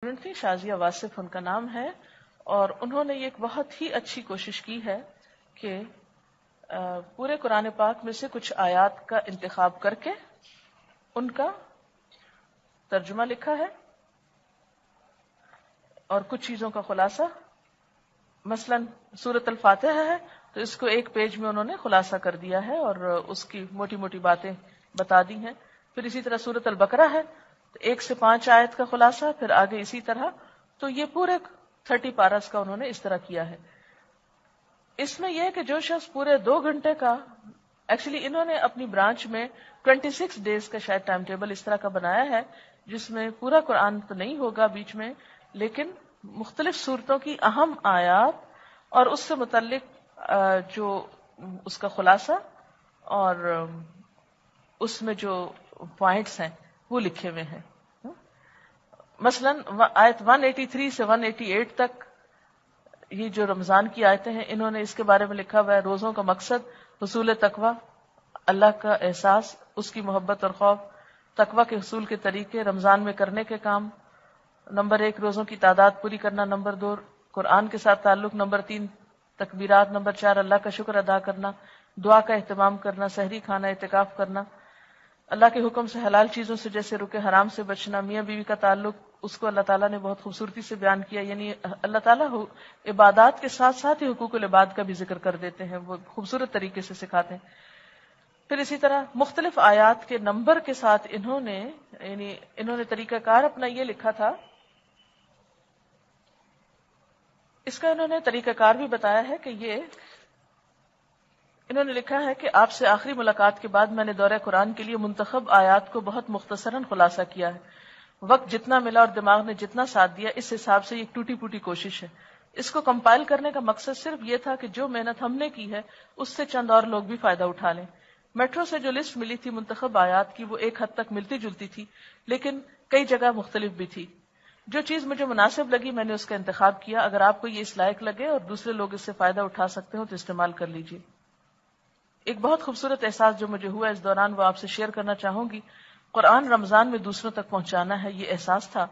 Student تھی، شازیہ واصف ان کا نام ہے، اور انہوں نے یہ ایک بہت ہی اچھی کوشش کی ہے کہ پورے قرآن پاک میں سے کچھ آیات کا انتخاب کر کے ان کا ترجمہ لکھا ہے اور کچھ چیزوں کا خلاصہ. مثلا سورۃ الفاتحہ ہے تو اس کو ایک پیج میں انہوں نے خلاصہ کر دیا ہے اور اس کی موٹی موٹی باتیں بتا دی ہیں. پھر اسی طرح سورۃ البقرہ ہے تو 1 سے 5 آیت کا خلاصہ، پھر آگے اسی طرح. تو یہ پورے 30 پارس کا انہوں نے اس طرح کیا ہے. اس میں یہ ہے کہ جو شخص پورے 2 گھنٹے کا، ایکچولی انہوں نے اپنی برانچ میں 26 ڈیز کا شاید ٹائم ٹیبل اس طرح کا بنایا ہے جس میں پورا قرآن تو نہیں ہوگا بیچ میں، لیکن مختلف صورتوں کی اہم آیات اور اس سے متعلق جو اس کا خلاصہ اور اس میں جو پوائنٹس ہیں وہ لکھے ہوئے ہیں. مثلا آیت 183 سے 188 تک یہ جو رمضان کی آیتیں ہیں، انہوں نے اس کے بارے میں لکھا ہوا ہے روزوں کا مقصد، حصول تقوی، اللہ کا احساس، اس کی محبت اور خوف، تقوی کے حصول کے طریقے، رمضان میں کرنے کے کام. نمبر 1 روزوں کی تعداد پوری کرنا، نمبر 2 قرآن کے ساتھ تعلق، نمبر 3 تکبیرات، نمبر 4 اللہ کا شکر ادا کرنا، دعا کا اہتمام کرنا، سحری کھانا، اعتکاف کرنا، اللہ کے حکم سے حلال چیزوں سے جیسے رکے حرام سے بچنا، میاں بیوی کا تعلق، اس کو اللہ تعالیٰ نے بہت خوبصورتی سے بیان کیا. یعنی اللہ تعالیٰ عبادات کے ساتھ ساتھ ہی حقوق العباد کا بھی ذکر کر دیتے ہیں، وہ خوبصورت طریقے سے سکھاتے ہیں. پھر اسی طرح مختلف آیات کے نمبر کے ساتھ انہوں نے طریقہ کار اپنا یہ لکھا تھا. اس کا انہوں نے طریقہ کار بھی بتایا ہے کہ یہ انہوں نے لکھا ہے کہ آپ سے آخری ملاقات کے بعد میں نے دورہ قرآن کے لیے منتخب آیات کو بہت مختصراً خلاصہ کیا ہے. وقت جتنا ملا اور دماغ نے جتنا ساتھ دیا، اس حساب سے یہ ایک ٹوٹی پوٹی کوشش ہے. اس کو کمپائل کرنے کا مقصد صرف یہ تھا کہ جو محنت ہم نے کی ہے اس سے چند اور لوگ بھی فائدہ اٹھا لیں. میٹرو سے جو لسٹ ملی تھی منتخب آیات کی وہ ایک حد تک ملتی جلتی تھی، لیکن کئی جگہ مختلف بھی تھی. جو چیز مجھے مناسب لگی میں نے اس کا انتخاب کیا. اگر آپ کو یہ اس لائق لگے اور دوسرے لوگ اس سے فائدہ اٹھا سکتے ہو تو استعمال کر لیجیے. ایک بہت خوبصورت احساس جو مجھے ہوا اس دوران وہ آپ سے شیئر کرنا چاہوں گی. قرآن رمضان میں دوسروں تک پہنچانا ہے، یہ احساس تھا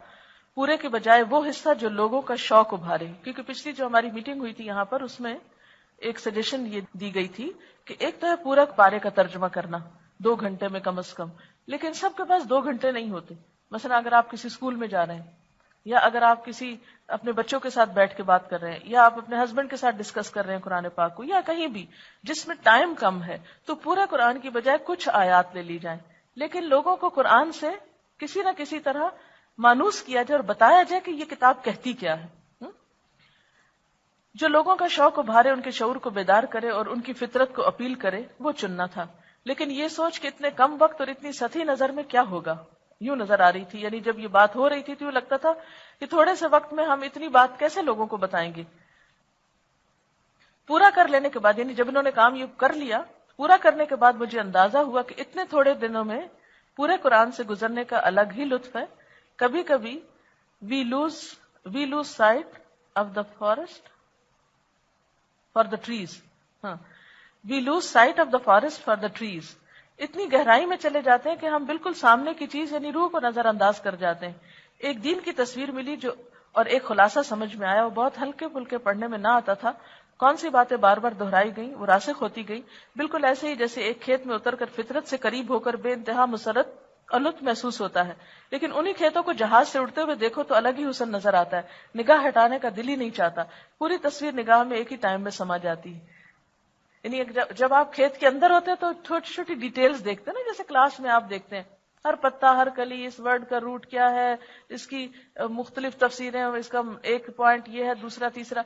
پورے کے بجائے وہ حصہ جو لوگوں کا شوق ابھارے. کیونکہ پچھلی جو ہماری میٹنگ ہوئی تھی یہاں پر، اس میں ایک سجیشن یہ دی گئی تھی کہ ایک تو ہے پورا پارے کا ترجمہ کرنا 2 گھنٹے میں کم از کم، لیکن سب کے پاس 2 گھنٹے نہیں ہوتے. مثلا اگر آپ کسی اسکول میں جا رہے ہیں، یا اگر آپ کسی اپنے بچوں کے ساتھ بیٹھ کے بات کر رہے ہیں، یا آپ اپنے ہسبینڈ کے ساتھ ڈسکس کر رہے ہیں قرآن پاک کو، یا کہیں بھی جس میں ٹائم کم ہے، تو پورا قرآن کی بجائے کچھ آیات لے لی جائیں. لیکن لوگوں کو قرآن سے کسی نہ کسی طرح مانوس کیا جائے اور بتایا جائے کہ یہ کتاب کہتی کیا ہے، جو لوگوں کا شوق ابھارے، ان کے شعور کو بیدار کرے اور ان کی فطرت کو اپیل کرے، وہ چننا تھا. لیکن یہ سوچ کہ اتنے کم وقت اور اتنی سطحی نظر میں کیا ہوگا، یوں نظر آ رہی تھی. یعنی جب یہ بات ہو رہی تھی تو یوں لگتا تھا کہ تھوڑے سے وقت میں ہم اتنی بات کیسے لوگوں کو بتائیں گے. پورا کر لینے کے بعد، یعنی جب انہوں نے کام یہ کر لیا، پورا کرنے کے بعد مجھے اندازہ ہوا کہ اتنے تھوڑے دنوں میں پورے قرآن سے گزرنے کا الگ ہی لطف ہے. کبھی کبھی we lose sight of the forest for the trees. We lose sight of the forest for the trees. اتنی گہرائی میں چلے جاتے ہیں کہ ہم بالکل سامنے کی چیز یعنی روح کو نظر انداز کر جاتے ہیں. ایک دین کی تصویر ملی جو اور ایک خلاصہ سمجھ میں آیا. وہ بہت ہلکے پھلکے پڑھنے میں نہ آتا تھا. کون سی باتیں بار بار دہرائی گئیں، وہ راسخ ہوتی گئی، بالکل ایسے ہی جیسے ایک کھیت میں اتر کر فطرت سے قریب ہو کر بے انتہا مسرت اور لطف محسوس ہوتا ہے. لیکن انہی کھیتوں کو جہاز سے اڑتے ہوئے دیکھو تو الگ ہی حسن نظر آتا ہے، نگاہ ہٹانے کا دل ہی نہیں چاہتا. پوری تصویر نگاہ میں ایک ہی ٹائم میں سما جاتی ہے. یعنی جب آپ کھیت کے اندر ہوتے ہیں تو چھوٹی چھوٹی ڈیٹیلز دیکھتے ہیں نا، جیسے کلاس میں آپ دیکھتے ہیں ہر پتا، ہر کلی، اس ورڈ کا روٹ کیا ہے، اس کی مختلف تفسیریں، اس کا ایک پوائنٹ یہ ہے، دوسرا تیسرا.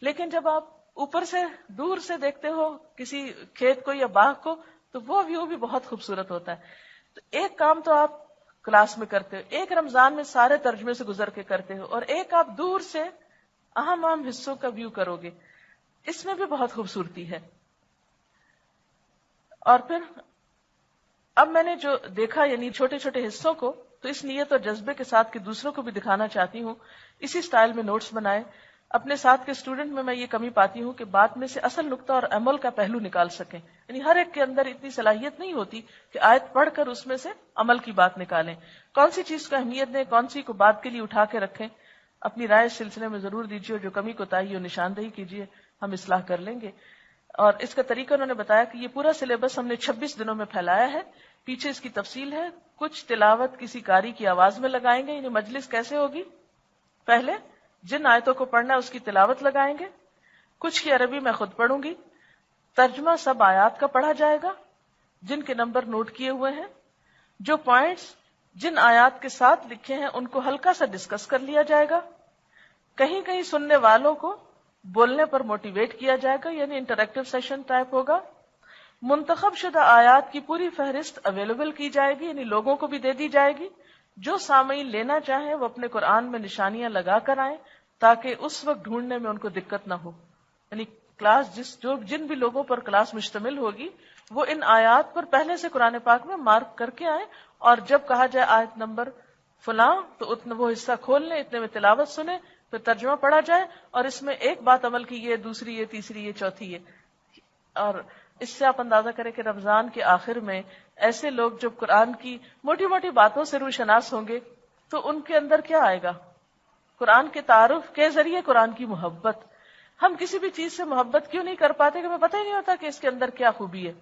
لیکن جب آپ اوپر سے دور سے دیکھتے ہو کسی کھیت کو یا باغ کو تو وہ ویو بھی بہت خوبصورت ہوتا ہے. تو ایک کام تو آپ کلاس میں کرتے ہو، ایک رمضان میں سارے ترجمے سے گزر کے کرتے ہو، اور ایک آپ دور سے اہم اہم حصوں کا ویو کرو گے. اس میں بھی بہت خوبصورتی ہے. اور پھر اب میں نے جو دیکھا یعنی چھوٹے چھوٹے حصوں کو، تو اس نیت اور جذبے کے ساتھ کہ دوسروں کو بھی دکھانا چاہتی ہوں، اسی سٹائل میں نوٹس بنائے. اپنے ساتھ کے اسٹوڈنٹ میں یہ کمی پاتی ہوں کہ بات میں سے اصل نقطہ اور عمل کا پہلو نکال سکیں. یعنی ہر ایک کے اندر اتنی صلاحیت نہیں ہوتی کہ آیت پڑھ کر اس میں سے عمل کی بات نکالیں. کون سی چیز کو اہمیت دیں، کون سی کو بات کے لیے اٹھا کے رکھیں. اپنی رائے اس سلسلے میں ضرور دیجیے، جو کمی کوتاہی ہو نشاندہی کیجیے، ہم اصلاح کر لیں گے۔ اور اس کا طریقہ انہوں نے بتایا کہ یہ پورا سلیبس ہم نے 26 دنوں میں پھیلایا ہے، پیچھے اس کی تفصیل ہے۔ کچھ تلاوت کسی قاری کی آواز میں لگائیں گے، یعنی مجلس کیسے ہوگی، پہلے جن آیتوں کو پڑھنا ہے اس کی تلاوت لگائیں گے، کچھ کی عربی میں خود پڑھوں گی، ترجمہ سب آیات کا پڑھا جائے گا جن کے نمبر نوٹ کیے ہوئے ہیں، جو پوائنٹس جن آیات کے ساتھ لکھے ہیں ان کو ہلکا سا ڈسکس کر لیا جائے گا، کہیں کہیں سننے والوں کو بولنے پر موٹیویٹ کیا جائے گا، یعنی انٹریکٹیو سیشن ٹائپ ہوگا۔ منتخب شدہ آیات کی پوری فہرست اویلیبل کی جائے گی، یعنی لوگوں کو بھی دے دی جائے گی، جو سامعین لینا چاہیں وہ اپنے قرآن میں نشانیاں لگا کر آئیں تاکہ اس وقت ڈھونڈنے میں ان کو دقت نہ ہو۔ یعنی کلاس جن بھی لوگوں پر کلاس مشتمل ہوگی وہ ان آیات پر پہلے سے قرآن پاک میں مارک کر کے آئیں، اور جب کہا جائے آیت نمبر فلاں تو اتنا وہ حصہ کھول لیں، اتنے میں تلاوت سنیں، پھر ترجمہ پڑھا جائے، اور اس میں ایک بات عمل کی، یہ دوسری، یہ تیسری، یہ چوتھی، یہ۔ اور اس سے آپ اندازہ کریں کہ رمضان کے آخر میں ایسے لوگ جب قرآن کی موٹی موٹی باتوں سے روشناس ہوں گے تو ان کے اندر کیا آئے گا، قرآن کے تعارف کے ذریعے قرآن کی محبت۔ ہم کسی بھی چیز سے محبت کیوں نہیں کر پاتے کہ ہمیں پتہ ہی نہیں ہوتا کہ اس کے اندر کیا خوبی ہے۔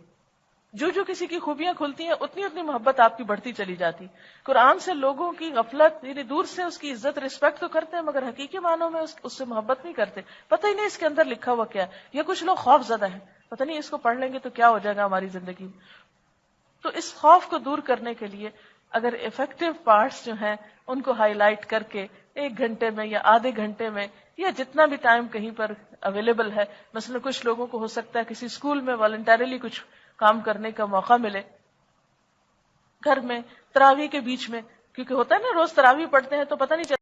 جو کسی کی خوبیاں کھلتی ہیں اتنی اتنی محبت آپ کی بڑھتی چلی جاتی۔ قرآن سے لوگوں کی غفلت، یعنی دور سے اس کی عزت رسپیکٹ تو کرتے ہیں مگر حقیقی معنوں میں اس سے محبت نہیں کرتے، پتہ ہی نہیں اس کے اندر لکھا ہوا کیا ہے۔ یا کچھ لوگ خوف زدہ ہیں، پتہ نہیں اس کو پڑھ لیں گے تو کیا ہو جائے گا ہماری زندگی میں۔ تو اس خوف کو دور کرنے کے لیے اگر افیکٹو پارٹس جو ہیں ان کو ہائی لائٹ کر کے 1 گھنٹے میں یا آدھے گھنٹے میں یا جتنا بھی ٹائم کہیں پر اویلیبل ہے، مثلا کچھ لوگوں کو ہو سکتا ہے کسی اسکول میں والنٹریلی کچھ کام کرنے کا موقع ملے، گھر میں تراویح کے بیچ میں، کیونکہ ہوتا ہے نا روز تراویح پڑھتے ہیں تو پتہ نہیں چلتا